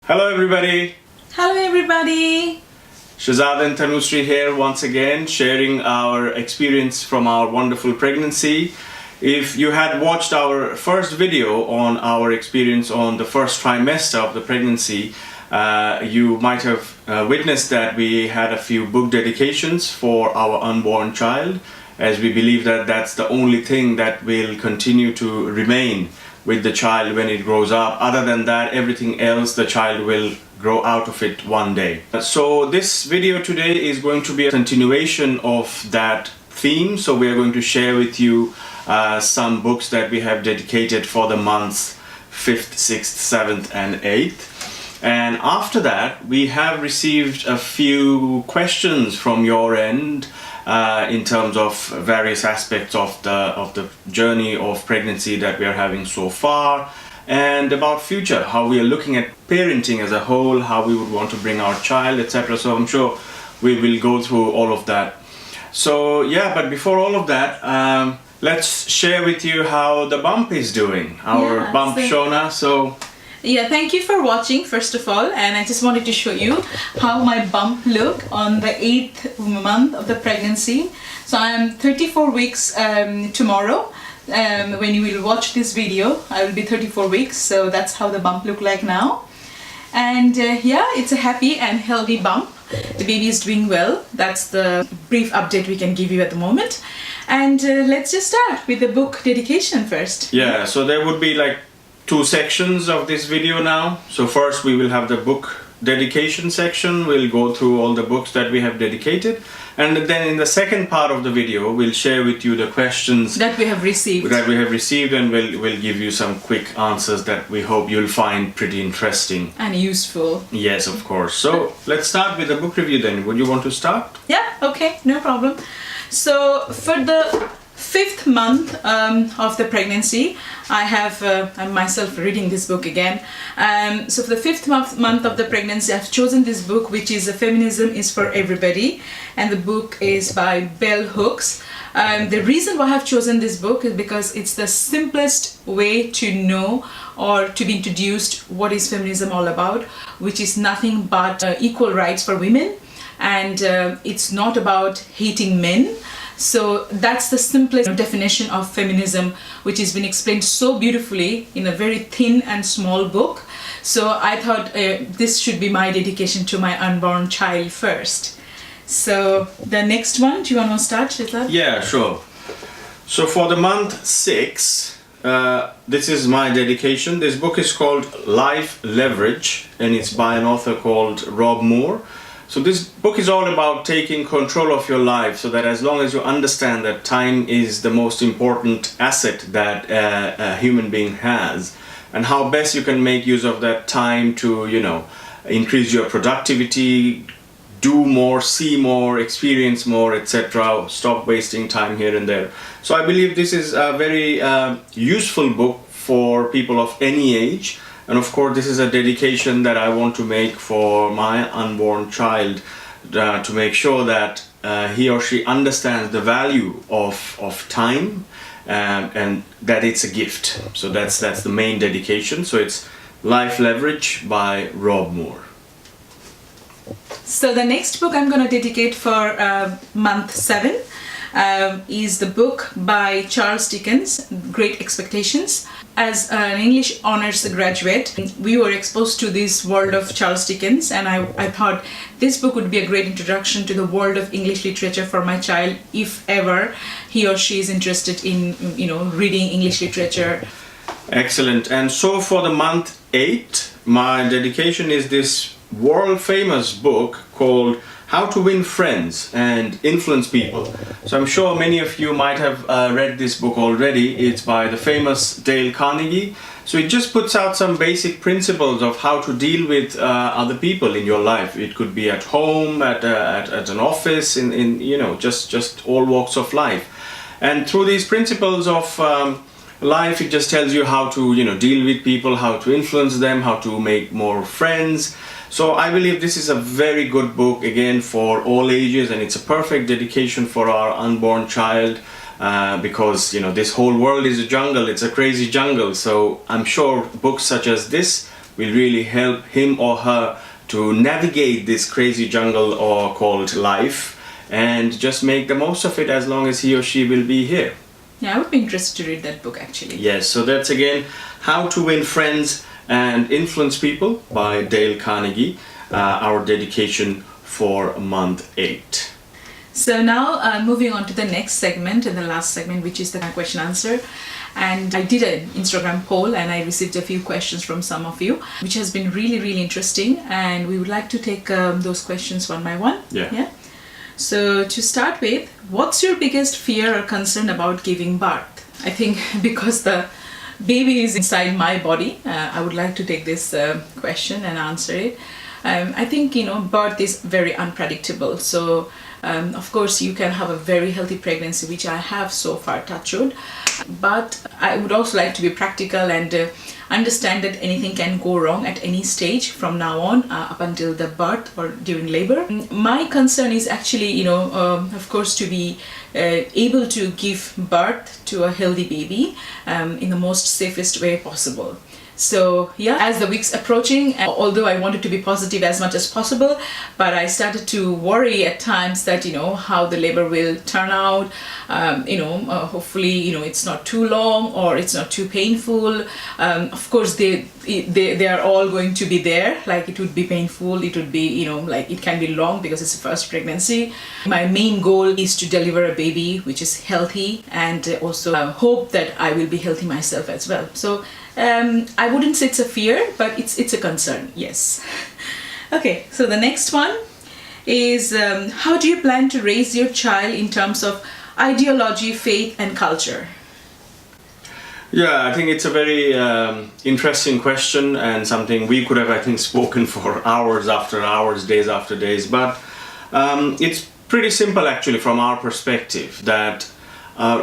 Hello everybody! Hello everybody! Shazad and Tanushree here once again, sharing our experience from our wonderful pregnancy. If you had watched our first video on our experience on the first trimester of the pregnancy, you might have witnessed that we had a few book dedications for our unborn child, as we believe that that's the only thing that will continue to remain with the child when it grows up. Other than that, everything else, the child will grow out of it one day. So this video today is going to be a continuation of that theme. So we are going to share with you some books that we have dedicated for the months 5th, 6th, 7th and 8th. And after that, we have received a few questions from your end in terms of various aspects of the journey of pregnancy that we are having so far, and about future, how we are looking at parenting as a whole, how we would want to bring our child, etc. So I'm sure we will go through all of that. So yeah, but before all of that, let's share with you how the bump is doing, our bump Shona. So yeah, thank you for watching first of all, and I just wanted to show you how my bump look on the 8th month of the pregnancy. So I'm 34 weeks tomorrow. When you will watch this video, I will be 34 weeks, so that's how the bump look like now. And yeah, it's a happy and healthy bump. The baby is doing well. That's the brief update we can give you at the moment. And let's just start with the book dedication first. Yeah, so there would be like two sections of this video now. So first we will have the book dedication section. We'll go through all the books that we have dedicated, and then in the second part of the video we'll share with you the questions that we have received and we'll give you some quick answers that we hope you'll find pretty interesting and useful. Yes, of course. So let's start with the book review then. Would you want to start? Yeah, okay, no problem. So for the 5th month of the pregnancy, I have I'm myself reading this book again. So for the 5th month of the pregnancy, I've chosen this book, which is Feminism is for Everybody, and the book is by Bell Hooks. The reason why I've chosen this book is because it's the simplest way to know or to be introduced what is feminism all about, which is nothing but equal rights for women, and it's not about hating men. So that's the simplest definition of feminism, which has been explained so beautifully in a very thin and small book. So I thought this should be my dedication to my unborn child first. So the next one, do you want to start, Shita? Yeah, sure. So for the month 6, this is my dedication. This book is called Life Leverage, and it's by an author called Rob Moore. So this book is all about taking control of your life, so that as long as you understand that time is the most important asset that a human being has, and how best you can make use of that time to, you know, increase your productivity, do more, see more, experience more, etc. Stop wasting time here and there. So I believe this is a very useful book for people of any age. And of course, this is a dedication that I want to make for my unborn child, to make sure that he or she understands the value of time, and that it's a gift. So that's the main dedication. So it's Life Leverage by Rob Moore. So the next book I'm going to dedicate for month 7 is the book by Charles Dickens, Great Expectations. As an English honors graduate, we were exposed to this world of Charles Dickens, and I thought this book would be a great introduction to the world of English literature for my child, if ever he or she is interested in, you know, reading English literature. Excellent. And so for the month 8, my dedication is this world famous book called How to Win Friends and Influence People. So I'm sure many of you might have read this book already. It's by the famous Dale Carnegie. So it just puts out some basic principles of how to deal with other people in your life. It could be at home, at an office, in you know, just all walks of life. And through these principles of life, it just tells you how to, you know, deal with people, how to influence them, how to make more friends. So I believe this is a very good book, again, for all ages, and it's a perfect dedication for our unborn child, because, you know, this whole world is a jungle. It's a crazy jungle. So I'm sure books such as this will really help him or her to navigate this crazy jungle or called life, and just make the most of it as long as he or she will be here. Yeah, I would be interested to read that book actually. Yes, so that's again How to Win Friends and Influence People by Dale Carnegie, our dedication for month 8. So now moving on to the next segment and the last segment, which is the question answer. And I did an Instagram poll and I received a few questions from some of you, which has been really interesting, and we would like to take those questions one by one. Yeah. So to start with, what's your biggest fear or concern about giving birth? I think because the baby is inside my body, I would like to take this question and answer it. I think, birth is very unpredictable. So of course you can have a very healthy pregnancy, which I have so far, touch wood. But I would also like to be practical and understand that anything can go wrong at any stage from now on up until the birth or during labor. My concern is actually, of course, to be able to give birth to a healthy baby in the most safest way possible. So yeah, as the week's approaching, although I wanted to be positive as much as possible, but I started to worry at times that, how the labor will turn out. Hopefully, it's not too long or it's not too painful. Of course, they are all going to be there. Like, it would be painful, it would be, like it can be long because it's a first pregnancy. My main goal is to deliver a baby which is healthy, and also hope that I will be healthy myself as well. So I wouldn't say it's a fear, but it's a concern, yes. Okay, so the next one is how do you plan to raise your child in terms of ideology, faith and culture? Yeah, I think it's a very interesting question, and something we could have, I think, spoken for hours after hours, days after days, but it's pretty simple actually from our perspective, that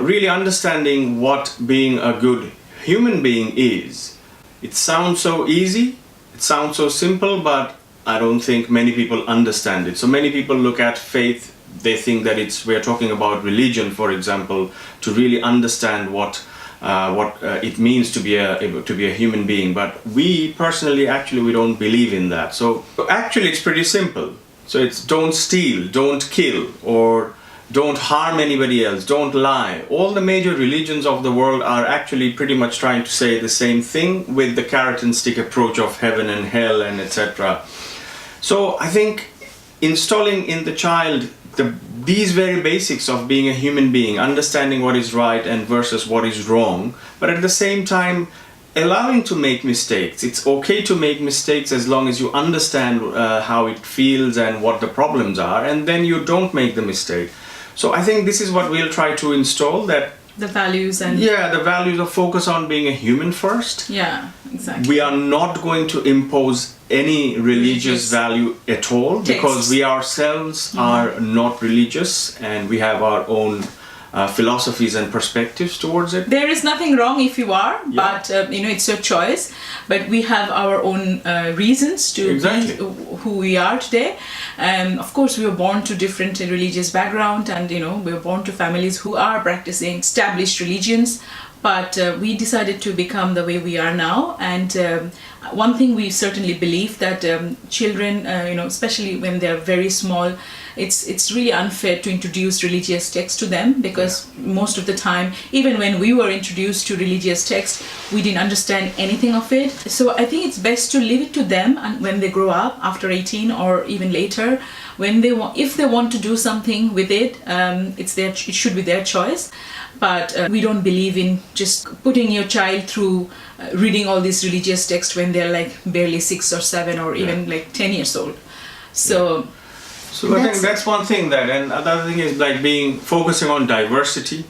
really understanding what being a good human being is. It sounds so easy, it sounds so simple, but I don't think many people understand it. So many people look at faith, they think that we're talking about religion, for example, to really understand what it means to be a human being. But we personally, actually, we don't believe in that. So actually it's pretty simple. So it's don't steal, don't kill, or don't harm anybody else, don't lie. All the major religions of the world are actually pretty much trying to say the same thing with the carrot and stick approach of heaven and hell and etc. So I think installing in the child these very basics of being a human being, understanding what is right and versus what is wrong, but at the same time allowing to make mistakes. It's okay to make mistakes as long as you understand how it feels and what the problems are, and then you don't make the mistake. So I think this is what we'll try to install, that the values and the values of focus on being a human first. Yeah, exactly. We are not going to impose any religious value at all, because we ourselves are not religious, and we have our own philosophies and perspectives towards it. There is nothing wrong if you are, but it's your choice. But we have our own reasons to be who we are today. Of course, we were born to different religious background, and we were born to families who are practicing established religions. But we decided to become the way we are now, and one thing we certainly believe that children, especially when they are very small, it's really unfair to introduce religious texts to them, because most of the time, even when we were introduced to religious texts, we didn't understand anything of it. So I think it's best to leave it to them, and when they grow up after 18 or even later, when if they want to do something with it, it should be their choice. But we don't believe in just putting your child through reading all these religious texts when they're like barely 6 or 7 or even like 10 years old. So I think that's one thing, that, and another thing is like focusing on diversity,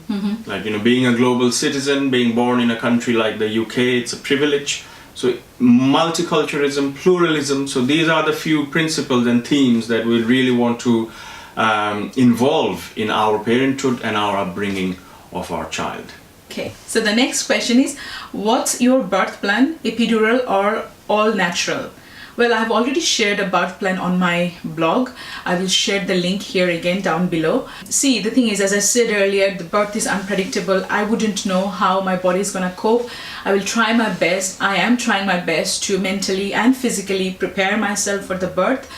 like being a global citizen, being born in a country like the UK, it's a privilege. So multiculturalism, pluralism, so these are the few principles and themes that we really want to involve in our parenthood and our upbringing of our child. Okay, so the next question is, what's your birth plan, epidural or all natural? Well, I've already shared a birth plan on my blog. I will share the link here again down below. See, the thing is, as I said earlier, the birth is unpredictable. I wouldn't know how my body is going to cope. I will try my best. I am trying my best to mentally and physically prepare myself for the birth.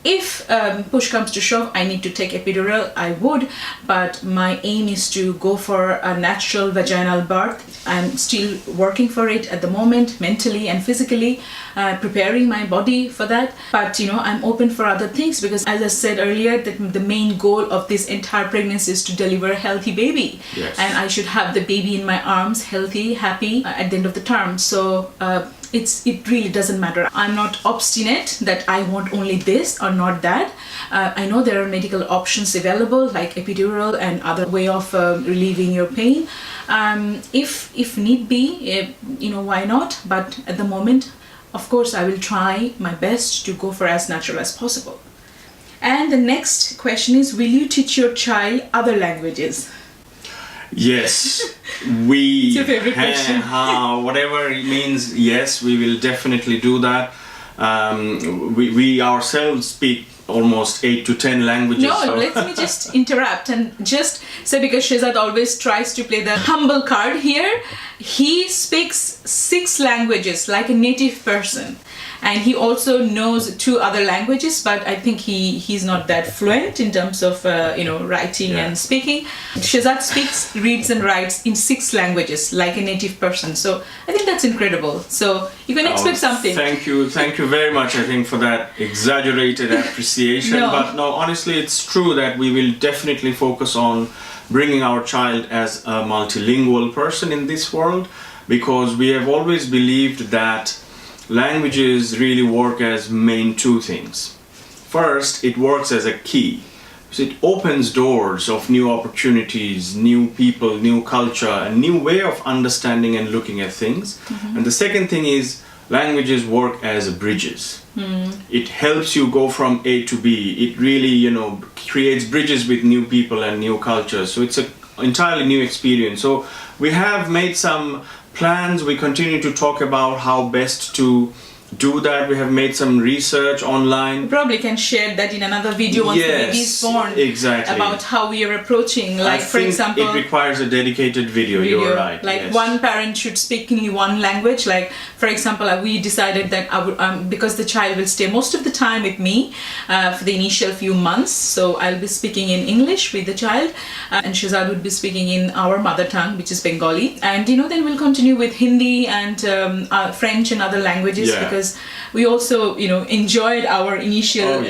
If push comes to shove, I need to take epidural, I would, but my aim is to go for a natural vaginal birth. I'm still working for it at the moment, mentally and physically, preparing my body for that. But you know, I'm open for other things because, as I said earlier, that the main goal of this entire pregnancy is to deliver a healthy baby. Yes. And I should have the baby in my arms, healthy, happy at the end of the term. So it really doesn't matter. I'm not obstinate that I want only this or not that. I know there are medical options available like epidural and other way of relieving your pain. If need be, you know, why not? But at the moment, of course, I will try my best to go for as natural as possible. And the next question is, will you teach your child other languages? Yes, we It's your favorite question. whatever it means, yes, we will definitely do that. We ourselves speak almost 8 to 10 languages. No, so. let me just interrupt and just say, because Shehzad always tries to play the humble card here, he speaks 6 languages like a native person. And he also knows 2 other languages, but I think he's not that fluent in terms of you know, writing and speaking. Shehzad speaks, reads and writes in 6 languages like a native person. So I think that's incredible. So you can expect something. Thank you very much, I think, for that exaggerated appreciation. No. But no, honestly, it's true that we will definitely focus on bringing our child as a multilingual person in this world, because we have always believed that languages really work as main 2 things. First, it works as a key. So it opens doors of new opportunities, new people, new culture, a new way of understanding and looking at things. And the second thing is, languages work as bridges. It helps you go from A to B. It really, you know, creates bridges with new people and new cultures. So it's an entirely new experience. So we have made some plans. We continue to talk about how best to do that. We have made some research online. We probably can share that in another video once the baby is born. Exactly. About how we are approaching, like for example, it requires a dedicated video. You're right. Like yes. one parent should speak only one language. Like for example, we decided that I would, because the child will stay most of the time with me for the initial few months. So I'll be speaking in English with the child, and Shehzad would be speaking in our mother tongue, which is Bengali. And you know, then we'll continue with Hindi and French and other languages because we also, you know, enjoyed our initial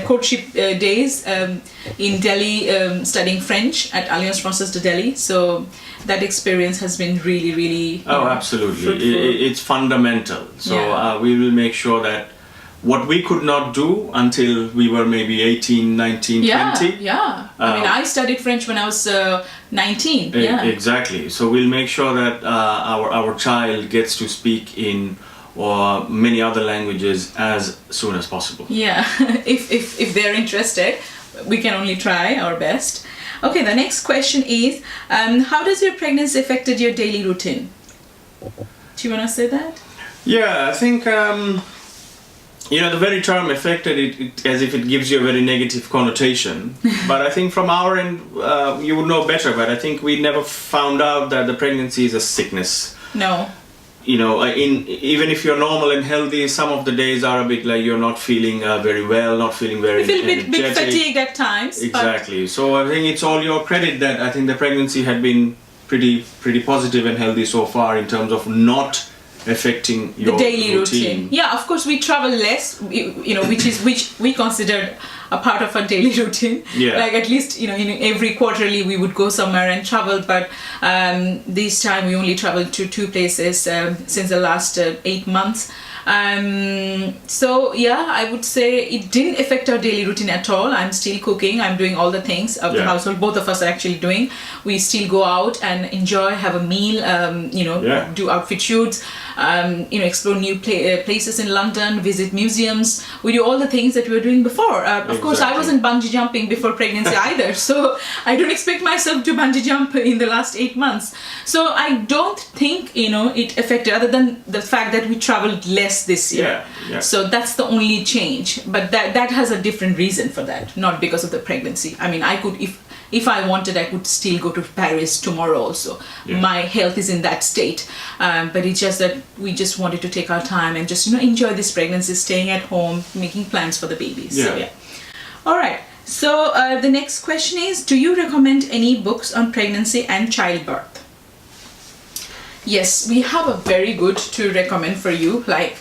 courtship days in Delhi, studying French at Alliance Française de Delhi. So that experience has been really, really absolutely. It's fundamental. So we will make sure that what we could not do until we were maybe 18, 19, 20. Yeah. I mean, I studied French when I was 19. Exactly. So we'll make sure that our child gets to speak in or many other languages as soon as possible. Yeah, if they're interested, we can only try our best. Okay, the next question is, how does your pregnancy affected your daily routine? Do you want to say that? Yeah, I think you know, the very term affected it as if it gives you a very negative connotation. But I think from our end, you would know better, but I think we never found out that the pregnancy is a sickness. No. You know, even if you're normal and healthy, some of the days are a bit like you're not feeling very well, not feeling very energetic. You feel a bit fatigued at times. Exactly. So I think it's all your credit that I think the pregnancy had been pretty positive and healthy so far in terms of not affecting your daily routine. Yeah, of course we travel less, you know, which we considered a part of our daily routine. Yeah. Like at least, you know, in every quarterly we would go somewhere and travel, but this time we only traveled to 2 places since the last 8 months. So yeah, I would say it didn't affect our daily routine at all. I'm still cooking, I'm doing all the things of the household, both of us are actually doing. We still go out and enjoy, have a meal, you know, do outfit shoots, you know, explore new places in London, visit museums. We do all the things that we were doing before. Of course, I wasn't bungee jumping before pregnancy either, so I don't expect myself to bungee jump in the last 8 months. So I don't think, you know, it affected, other than the fact that we traveled less less this year. Yeah. So that's the only change. But that has a different reason for that, not because of the pregnancy. I mean, I could, if I wanted, I could still go to Paris tomorrow also. Yeah. My health is in that state. But it's just that we just wanted to take our time and just, enjoy this pregnancy, staying at home, making plans for the baby. So, yeah. All right. So the next question is, do you recommend any books on pregnancy and childbirth? Yes, we have a very good to recommend for you. Like,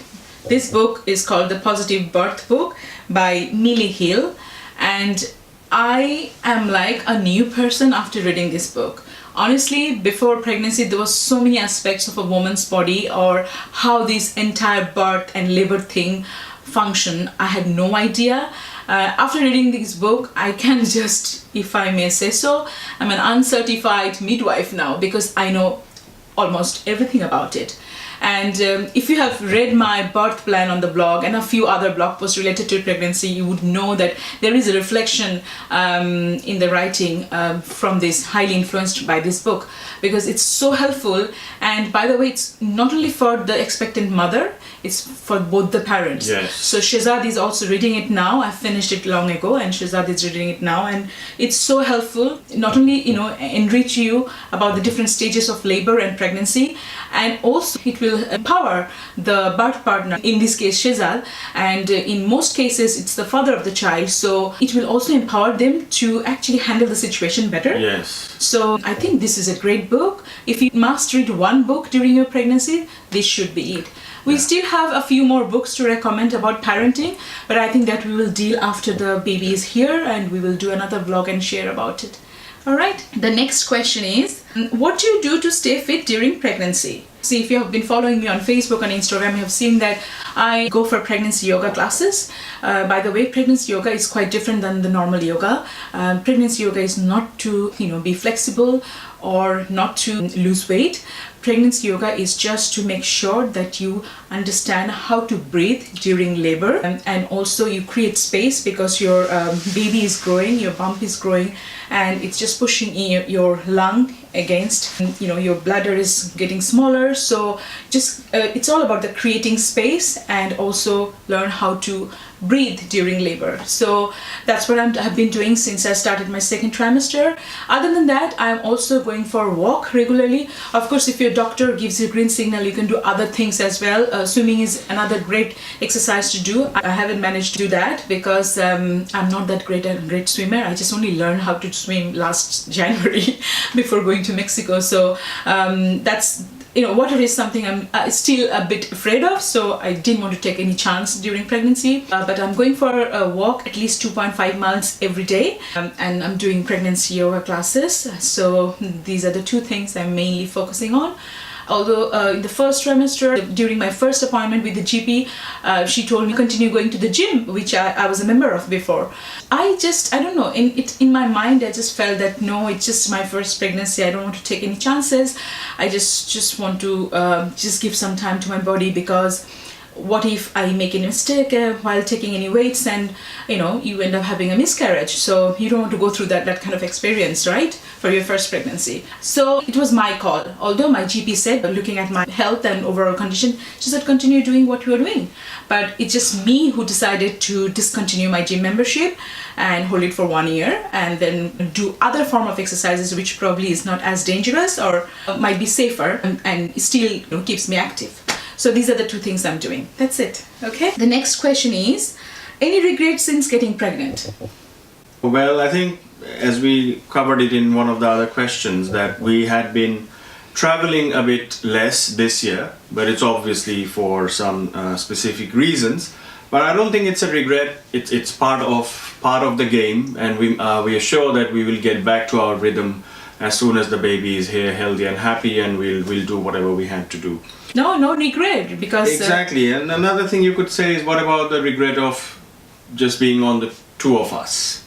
this book is called The Positive Birth Book by Millie Hill, and I am like a new person after reading this book. Honestly, before pregnancy, there was so many aspects of a woman's body or how this entire birth and labor thing function. I had no idea. After reading this book, I can just, if I may say so, I'm an uncertified midwife now because I know almost everything about it. And if you have read my birth plan on the blog and a few other blog posts related to pregnancy, you would know that there is a reflection in the writing from this, highly influenced by this book, because it's so helpful. And by the way, it's not only for the expectant mother, it's for both the parents. Yes. So Shehzad is also reading it now. I finished it long ago, and Shehzad is reading it now, and it's so helpful. Not only enrich you about the different stages of labor and pregnancy, and also it will empower the birth partner, in this case Shehzad, and in most cases it's the father of the child, so it will also empower them to actually handle the situation better. Yes. So I think this is a great book. If you must read one book during your pregnancy, this should be it. We still have a few more books to recommend about parenting, but I think that we will deal after the baby is here, and we will do another vlog and share about it. Alright, the next question is, what do you do to stay fit during pregnancy? See, if you have been following me on Facebook and Instagram, you have seen that I go for pregnancy yoga classes. By the way, pregnancy yoga is quite different than the normal yoga. Pregnancy yoga is not to, be flexible or not to lose weight. Pregnancy yoga is just to make sure that you understand how to breathe during labor, and also you create space because your baby is growing, your bump is growing, and it's just pushing in your lung against, your bladder is getting smaller. So just it's all about the creating space and also learn how to breathe during labor. So that's what I've been doing since I started my second trimester. Other than that, I'm also going for a walk regularly. Of course, if your doctor gives you a green signal, you can do other things as well. Swimming is another great exercise to do. I haven't managed to do that because I'm not that great swimmer. I just only learned how to swim last January before going to Mexico. So that's water is something I'm still a bit afraid of, so I didn't want to take any chance during pregnancy. But I'm going for a walk at least 2.5 miles every day, and I'm doing pregnancy yoga classes. So these are the two things I'm mainly focusing on. Although in the first trimester, during my first appointment with the GP, she told me continue going to the gym, which I was a member of before. I don't know, in my mind I just felt that no, it's just my first pregnancy, I don't want to take any chances. I just want to just give some time to my body, because what if I make a mistake while taking any weights and you end up having a miscarriage? So you don't want to go through that kind of experience, right, for your first pregnancy. So it was my call. Although my GP said, looking at my health and overall condition, she said continue doing what you are doing. But it's just me who decided to discontinue my gym membership and hold it for 1 year, and then do other form of exercises which probably is not as dangerous or might be safer and still keeps me active. So these are the two things I'm doing. That's it. Okay. The next question is, any regrets since getting pregnant? Well, I think as we covered it in one of the other questions, that we had been traveling a bit less this year, but it's obviously for some specific reasons. But I don't think it's a regret. It's part of the game, and we are sure that we will get back to our rhythm as soon as the baby is here, healthy and happy, and we'll do whatever we have to do. No regret, because exactly. And another thing you could say is, what about the regret of just being on the two of us?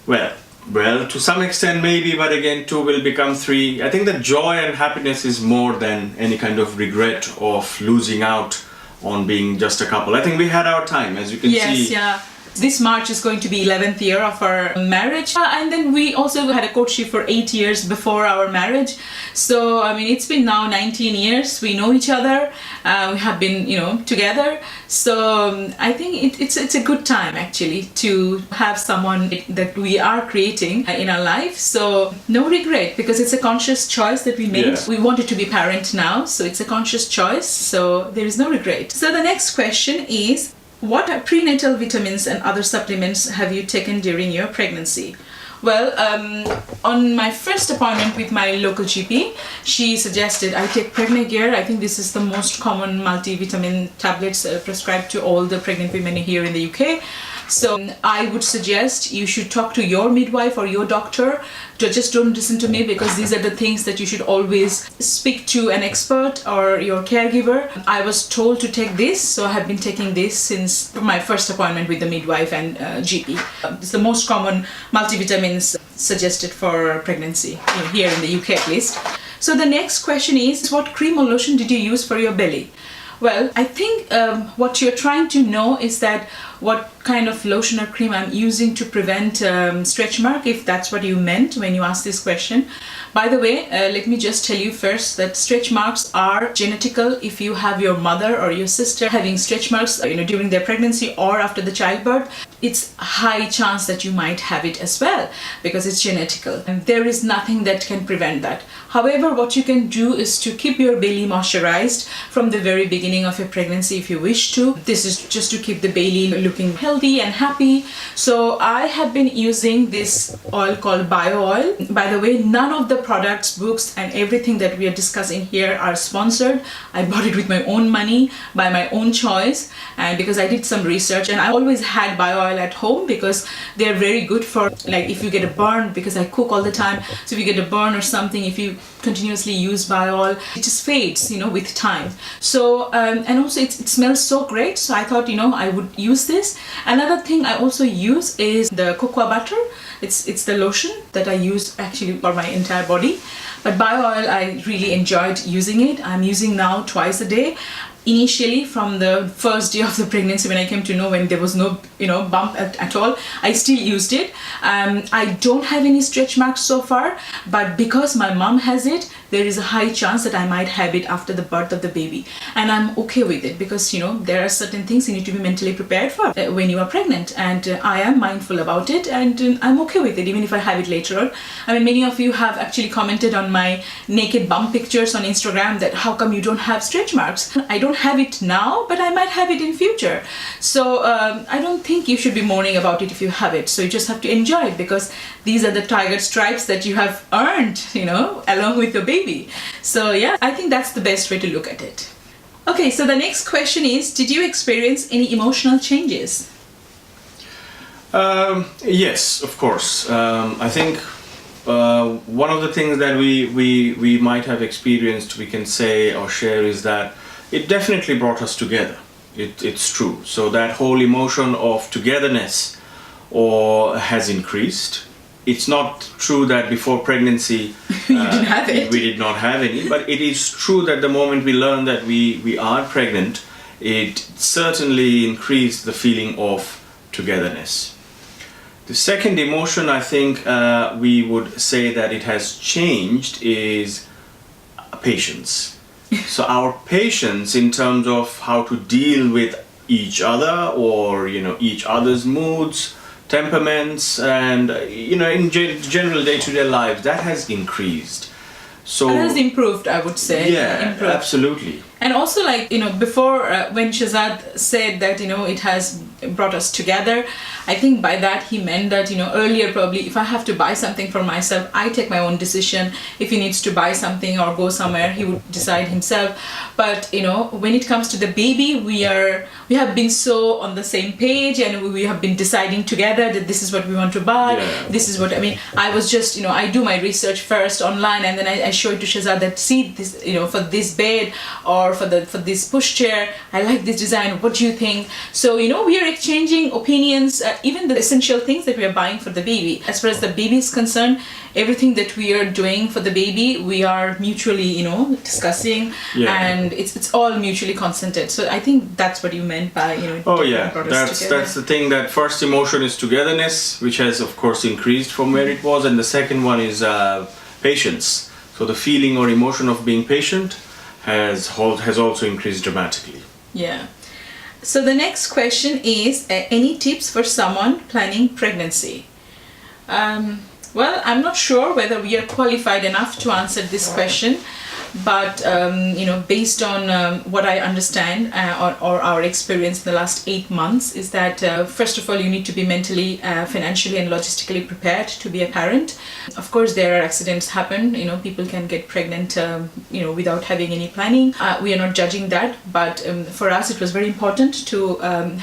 Well, to some extent maybe, but again, 2 will become 3. I think the joy and happiness is more than any kind of regret of losing out on being just a couple. I think we had our time, as you can see. Yeah. This March is going to be 11th year of our marriage. And then we also had a courtship for 8 years before our marriage. So, I mean, it's been now 19 years. We know each other. We have been, together. So I think it's a good time actually to have someone that we are creating in our life. So no regret, because it's a conscious choice that we made. Yeah. We wanted to be parent now, so it's a conscious choice. So there is no regret. So the next question is, what prenatal vitamins and other supplements have you taken during your pregnancy? Well, on my first appointment with my local GP, she suggested I take Pregnacare. I think this is the most common multivitamin tablets prescribed to all the pregnant women here in the UK. So I would suggest you should talk to your midwife or your doctor. Just don't listen to me, because these are the things that you should always speak to an expert or your caregiver. I was told to take this, so I have been taking this since my first appointment with the midwife and GP. It's the most common multivitamins suggested for pregnancy here in the UK at least. So the next question is, what cream or lotion did you use for your belly? Well, I think what you're trying to know is that what kind of lotion or cream I'm using to prevent stretch mark, if that's what you meant when you asked this question. By the way, let me just tell you first that stretch marks are genetical. If you have your mother or your sister having stretch marks during their pregnancy or after the childbirth, it's high chance that you might have it as well, because it's genetical and there is nothing that can prevent that. However, what you can do is to keep your belly moisturized from the very beginning of your pregnancy if you wish to. This is just to keep the belly looking healthy and happy. So I have been using this oil called Bio Oil. By the way, none of the products, books and everything that we are discussing here are sponsored. I bought it with my own money, by my own choice, and because I did some research, and I always had Bio Oil at home because they're very good for, like, if you get a burn, because I cook all the time, so if you get a burn or something, if you continuously use Bio Oil, it just fades with time. So and also it smells so great, so I thought I would use this. Another thing I also use is the cocoa butter. It's the lotion that I use actually for my entire body, but Bio Oil, I really enjoyed using it. I'm using now twice a day. Initially, from the first day of the pregnancy, when I came to know when there was no bump at all, I still used it. I don't have any stretch marks so far, but because my mom has it, there is a high chance that I might have it after the birth of the baby, and I'm okay with it, because there are certain things you need to be mentally prepared for when you are pregnant, and I am mindful about it, and I'm okay with it even if I have it later on. I mean, many of you have actually commented on my naked bum pictures on Instagram that how come you don't have stretch marks. I don't have it now, but I might have it in future. So I don't think you should be mourning about it if you have it. So you just have to enjoy it, because these are the tiger stripes that you have earned, along with your baby. So yeah, I think that's the best way to look at it. Okay, so the next question is, did you experience any emotional changes? Yes, of course. I think one of the things that we might have experienced, we can say or share, is that it definitely brought us together. It's true. So that whole emotion of togetherness has increased. It's not true that before pregnancy you didn't have it. We did not have any, but it is true that the moment we learned that we are pregnant, it certainly increased the feeling of togetherness. The second emotion, I think we would say that it has changed, is patience. So our patience in terms of how to deal with each other, or each other's moods, temperaments, and in general day-to-day lives, that has increased. So it has improved, I would say. Yeah, improved. Absolutely. And also, before when Shahzad said that it has brought us together, I think by that he meant that earlier probably if I have to buy something for myself, I take my own decision. If he needs to buy something or go somewhere, he would decide himself. But when it comes to the baby, we have been so on the same page, and we have been deciding together that this is what we want to buy. Yeah. This is what I was just I do my research first online, and then I show it to Shahzad that see this for this bed or or for this pushchair, I like this design, what do you think? So we are exchanging opinions, even the essential things that we are buying for the baby. As far as the baby is concerned, everything that we are doing for the baby, we are mutually discussing, and it's all mutually consented. So I think that's what you meant by oh yeah, that's the thing. That first emotion is togetherness, which has of course increased from where it was, and the second one is patience. So the feeling or emotion of being patient has also increased dramatically. Yeah. So the next question is, any tips for someone planning pregnancy? Well, I'm not sure whether we are qualified enough to answer this question, but based on what I understand or our experience in the last 8 months, is that first of all, you need to be mentally, financially and logistically prepared to be a parent. Of course, there are accidents happen, people can get pregnant without having any planning. We are not judging that, but for us it was very important to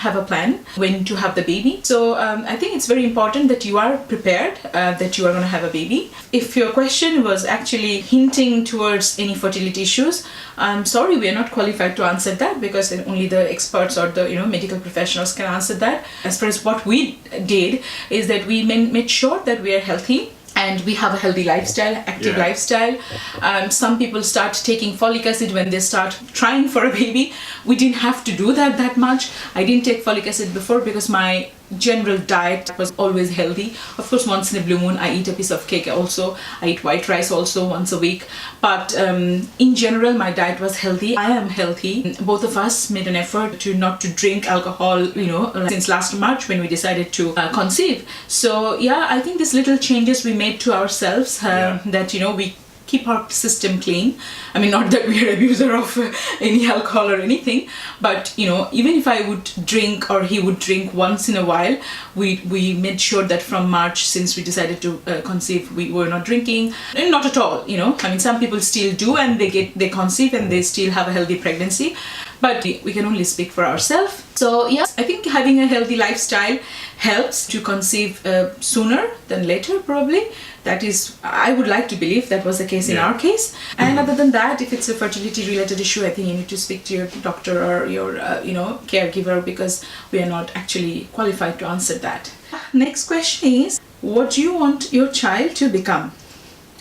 have a plan when to have the baby. So I think it's very important that you are prepared, that you are going to have a baby. If your question was actually hinting towards any fertility issues, I'm sorry, we are not qualified to answer that, because only the experts or the medical professionals can answer that. As far as what we did is that we made sure that we are healthy and we have a healthy lifestyle, active lifestyle. Some people start taking folic acid when they start trying for a baby. We didn't have to do that much. I didn't take folic acid before because my general diet was always healthy. Of course, once in a blue moon I eat a piece of cake also. I eat white rice also once a week. But in general, my diet was healthy. I am healthy. Both of us made an effort to not to drink alcohol, since last March when we decided to conceive. So yeah, I think these little changes we made to ourselves, that we keep our system clean. I mean, not that we are abuser of any alcohol or anything, but even if I would drink or he would drink once in a while, we made sure that from March, since we decided to conceive, we were not drinking, and not at all. I mean, some people still do, and they conceive and they still have a healthy pregnancy, but we can only speak for ourselves. So yeah, I think having a healthy lifestyle helps to conceive sooner than later, probably. That is, I would like to believe that was the case in our case. And other than that, if it's a fertility related issue, I think you need to speak to your doctor or your caregiver, because we are not actually qualified to answer that. Next question is, what do you want your child to become?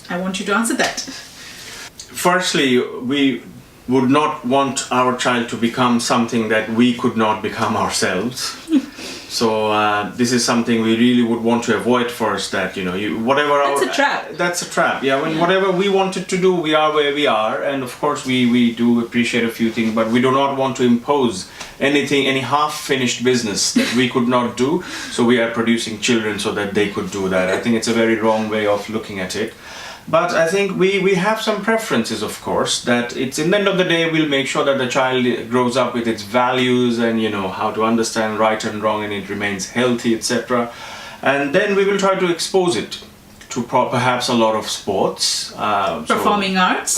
I want you to answer that. Firstly, we would not want our child to become something that we could not become ourselves. So this is something we really would want to avoid first, that That's a trap. That's a trap. Yeah, whatever we wanted to do, we are where we are, and of course we do appreciate a few things, but we do not want to impose any half-finished business that we could not do. So we are producing children so that they could do that. I think it's a very wrong way of looking at it. But I think we have some preferences, of course, that it's in the end of the day, we'll make sure that the child grows up with its values and how to understand right and wrong, and it remains healthy, etc. And then we will try to expose it to perhaps a lot of sports. Performing arts.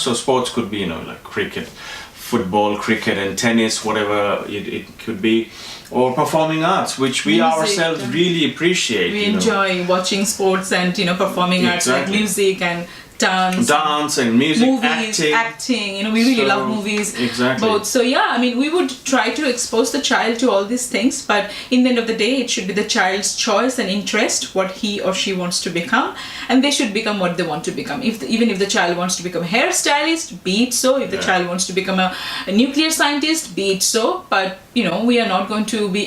So sports could be, like cricket, football, cricket and tennis, whatever it could be. Or performing arts, which we ourselves really appreciate. We enjoy watching sports and performing arts like music and dance and music, movies, acting. We really love movies. Exactly. Both. So yeah, I mean, we would try to expose the child to all these things, but in the end of the day, it should be the child's choice and interest, what he or she wants to become, and they should become what they want to become. Even if the child wants to become a hairstylist, be it so. If the child wants to become a nuclear scientist, be it so. But we are not going to be,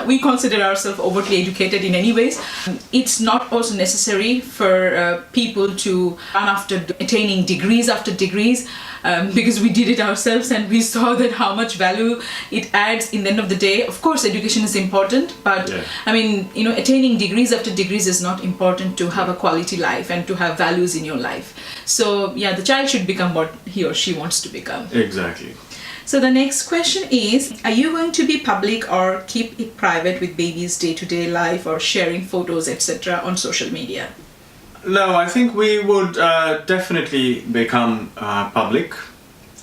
we consider ourselves overtly educated in any ways. It's not also necessary for people to run after attaining degrees after degrees, because we did it ourselves and we saw that how much value it adds in the end of the day. Of course, education is important, but attaining degrees after degrees is not important to have a quality life and to have values in your life. So yeah, the child should become what he or she wants to become. Exactly. So the next question is, are you going to be public or keep it private with baby's day-to-day life or sharing photos, etc. on social media? No, I think we would definitely become public.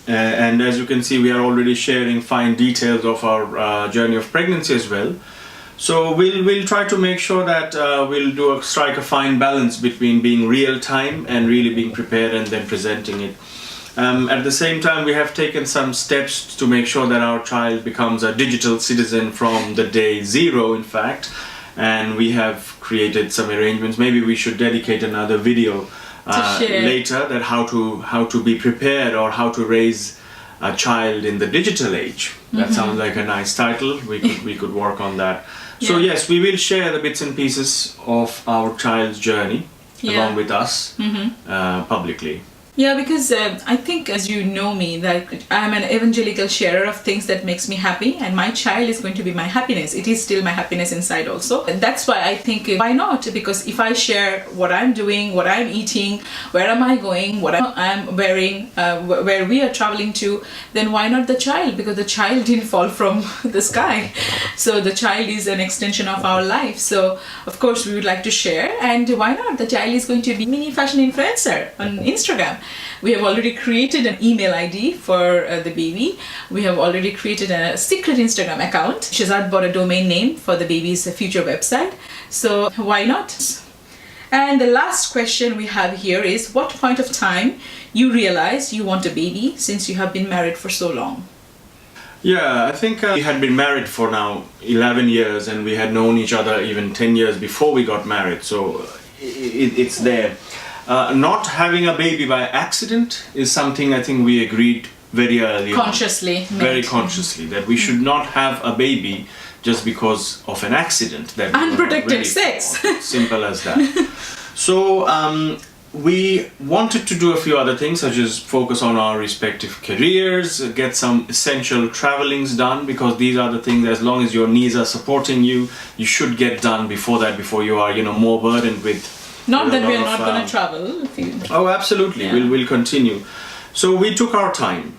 And as you can see, we are already sharing fine details of our journey of pregnancy as well. So we'll try to make sure that we'll strike a fine balance between being real time and really being prepared and then presenting it. At the same time, we have taken some steps to make sure that our child becomes a digital citizen from the day zero, in fact. And we have created some arrangements. Maybe we should dedicate another video later, that how to be prepared or how to raise a child in the digital age. That sounds like a nice title. We could work on that. So yes, we will share the bits and pieces of our child's journey along with us publicly. Yeah, because I think, as you know me, that I'm an evangelical sharer of things that makes me happy, and my child is going to be my happiness. It is still my happiness inside also. And that's why I think, why not? Because if I share what I'm doing, what I'm eating, where am I going, what I'm wearing, where we are traveling to, then why not the child? Because the child didn't fall from the sky. So the child is an extension of our life. So of course we would like to share, and why not? The child is going to be mini fashion influencer on Instagram. We have already created an email ID for the baby. We have already created a secret Instagram account. Shehzad bought a domain name for the baby's future website. So why not? And the last question we have here is, what point of time you realize you want a baby since you have been married for so long? Yeah, I think we had been married for now 11 years, and we had known each other even 10 years before we got married. So it's there. Not having a baby by accident is something I think we agreed very early consciously on. Very consciously, that we should not have a baby just because of an accident. That unprotected sex. Simple as that. So we wanted to do a few other things, such as focus on our respective careers, get some essential travelings done, because these are the things, as long as your knees are supporting you, you should get done before that, before you are, more burdened with. Not that we are not going to travel. Oh, absolutely. Yeah. We'll continue. So we took our time.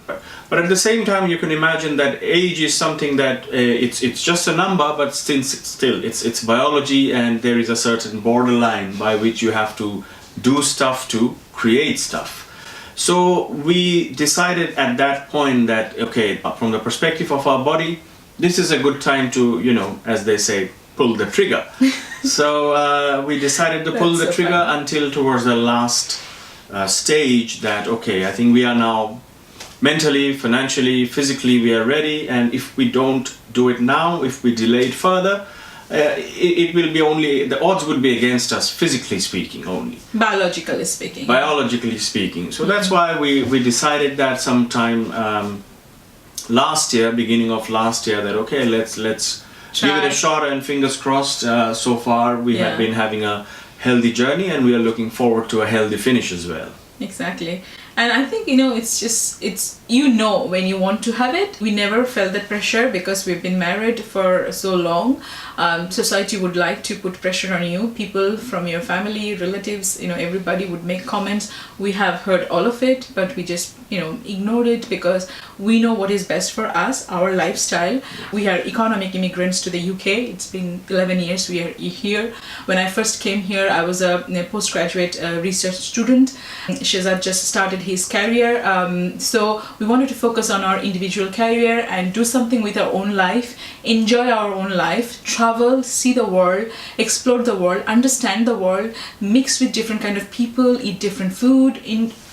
But at the same time, you can imagine that age is something that it's just a number, but still it's biology, and there is a certain borderline by which you have to do stuff to create stuff. So we decided at that point that, okay, from the perspective of our body, this is a good time to, as they say, pull the trigger. So we decided to pull the trigger until towards the last stage that, okay, I think we are now mentally, financially, physically, we are ready, and if we don't do it now, if we delay it further, it will be only, the odds would be against us, physically speaking only. Biologically speaking. Biologically speaking. So that's why we decided that sometime last year, beginning of last year, that okay, let's give it a shot, and fingers crossed, so far we have been having a healthy journey, and we are looking forward to a healthy finish as well. Exactly. And I think, it's when you want to have it. We never felt that pressure because we've been married for so long. Society would like to put pressure on you. People from your family, relatives, everybody would make comments. We have heard all of it, but we just, ignored it because we know what is best for us, our lifestyle. We are economic immigrants to the UK. It's been 11 years we are here. When I first came here, I was a postgraduate research student. Shehzad just started his career. So we wanted to focus on our individual career and do something with our own life, enjoy our own life, travel, see the world, explore the world, understand the world, mix with different kind of people, eat different food,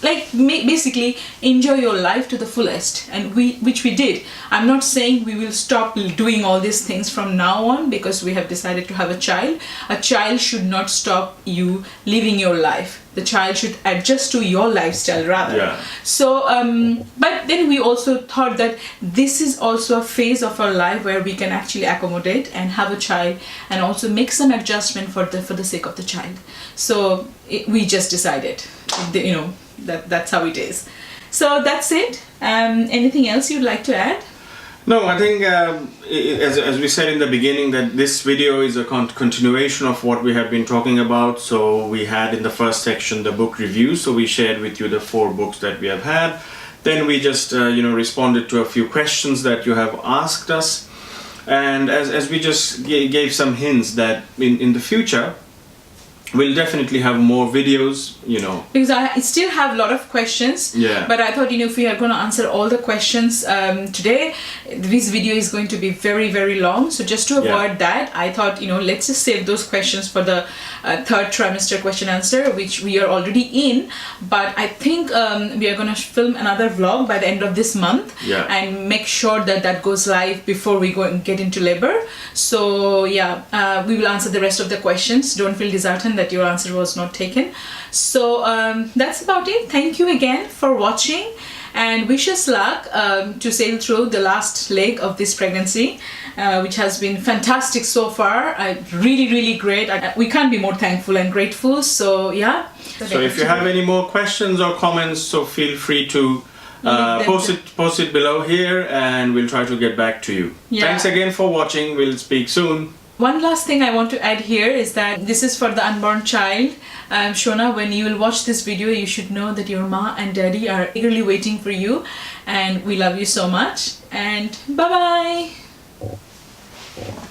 basically enjoy your life to the fullest, and which we did. I'm not saying we will stop doing all these things from now on because we have decided to have a child. A child should not stop you living your life. The child should adjust to your lifestyle rather. Yeah. So, but then we also thought that this is also a phase of our life where we can actually accommodate and have a child, and also make some adjustment for the sake of the child. So we just decided, that's how it is. So that's it. Anything else you'd like to add? No, I think as we said in the beginning, that this video is a continuation of what we have been talking about. So we had in the first section the book review, so we shared with you the 4 books that we have had. Then we just responded to a few questions that you have asked us, and as we just gave some hints that in the future we'll definitely have more videos, you know. Because I still have a lot of questions. Yeah. But I thought, you know, if we are going to answer all the questions today, this video is going to be very, very long. So just to avoid that, I thought, you know, let's just save those questions for the third trimester question answer, which we are already in. But I think we are going to film another vlog by the end of this month. Yeah. And make sure that that goes live before we go and get into labor. So yeah, we will answer the rest of the questions. Don't feel disheartened that your answer was not taken. So that's about it. Thank you again for watching, and wish us luck to sail through the last leg of this pregnancy, which has been fantastic so far. Really, really great. We can't be more thankful and grateful. So yeah. So if you have any more questions or comments, so feel free to post it below here, and we'll try to get back to you. Yeah. Thanks again for watching. We'll speak soon. One last thing I want to add here is that this is for the unborn child. Shona, when you will watch this video, you should know that your ma and daddy are eagerly waiting for you, and we love you so much. And bye bye.